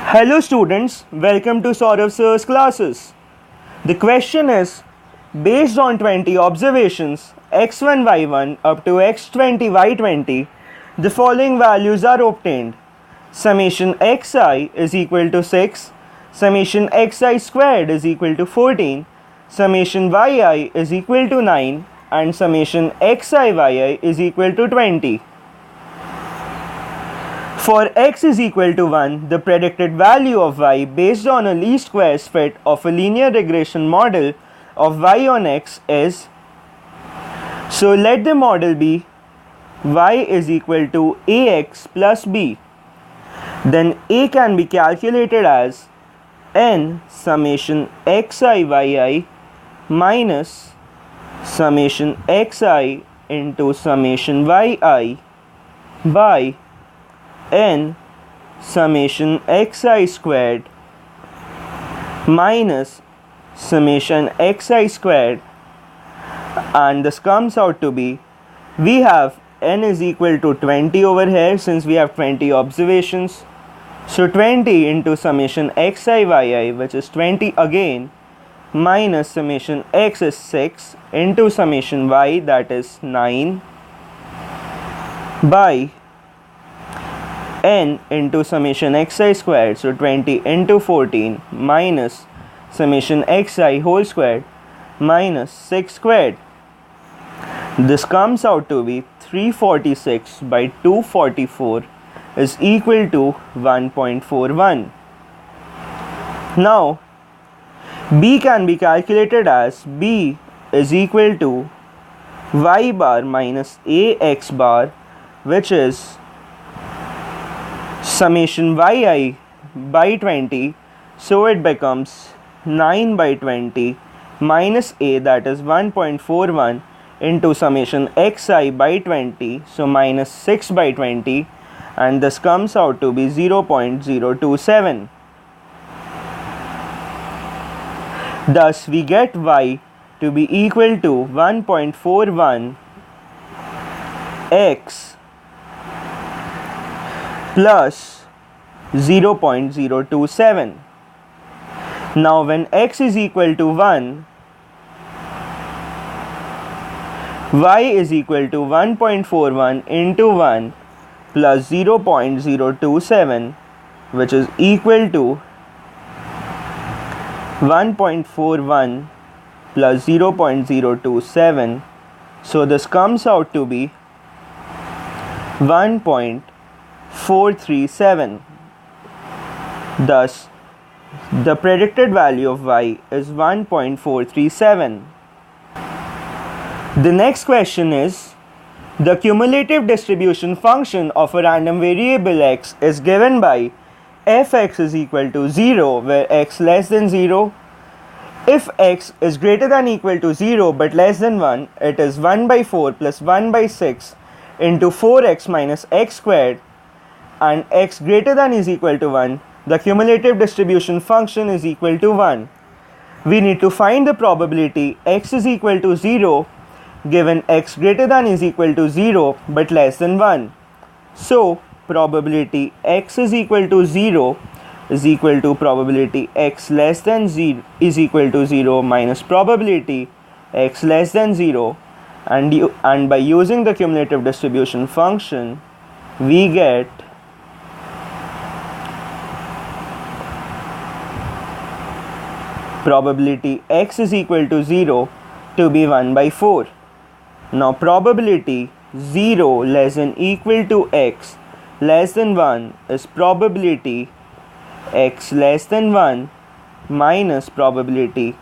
Hello students, welcome to Saurav Sir's classes. The question is, based on 20 observations x1 y1 up to x20 y20, the following values are obtained. Summation xi is equal to 6, summation xi squared is equal to 14, summation yi is equal to 9 and summation xiyi is equal to 20. For x is equal to 1, the predicted value of y based on a least squares fit of a linear regression model of y on x is, so let the model be y is equal to ax plus b. Then a can be calculated as n summation xiyi minus summation xi into summation yi by n summation xi squared minus summation xi squared, and this comes out to be, we have n is equal to 20 over here since we have 20 observations, so 20 into summation xiyi, which is 20 again, minus summation x is 6 into summation y, that is 9, by n into summation xi squared, so 20 into 14 minus summation xi whole squared minus 6 squared. This comes out to be 346 by 244 is equal to 1.41. Now b can be calculated as b is equal to y bar minus ax bar, which is summation yi by 20, so it becomes 9 by 20 minus a, that is 1.41, into summation xi by 20, so minus 6 by 20, and this comes out to be 0.027. Thus we get y to be equal to 1.41 x plus 0.027. Now when x is equal to 1, y is equal to 1.41 into 1 plus 0.027, which is equal to 1.41 plus 0.027, so this comes out to be 1.437. Thus, the predicted value of y is 1.437. The next question is, the cumulative distribution function of a random variable x is given by fx is equal to 0 where x less than 0. If x is greater than equal to 0 but less than 1, it is 1 by 4 plus 1 by 6 into 4x minus x squared, and x greater than is equal to 1, the cumulative distribution function is equal to 1. We need to find the probability x is equal to 0 given x greater than is equal to 0 but less than 1. So probability x is equal to 0 is equal to probability x less than 0 is equal to 0 minus probability x less than 0, and by using the cumulative distribution function we get probability x is equal to 0 to be 1 by 4. Now probability 0 less than equal to x less than 1 is probability x less than 1 minus probability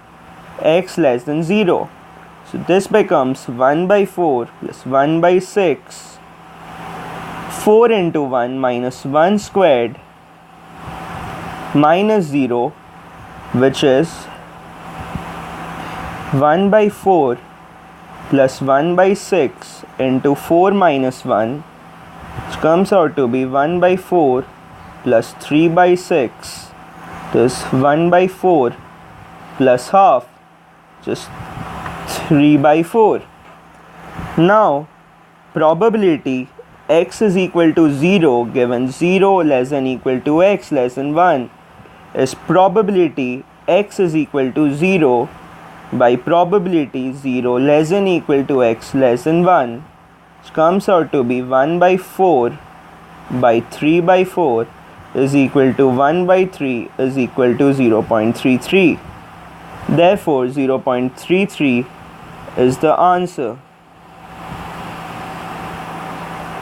x less than 0. So this becomes 1 by 4 plus 1 by 6, 4 into 1 minus 1 squared minus 0, which is 1 by 4 plus 1 by 6 into 4 minus 1, which comes out to be 1 by 4 plus 3 by 6. This 1 by 4 plus half, just 3 by 4. Now probability x is equal to 0 given 0 less than equal to x less than 1 is probability x is equal to 0 by probability 0 less than equal to x less than 1, which comes out to be 1 by 4 by 3 by 4 is equal to 1 by 3 is equal to 0.33. Therefore 0.33 is the answer.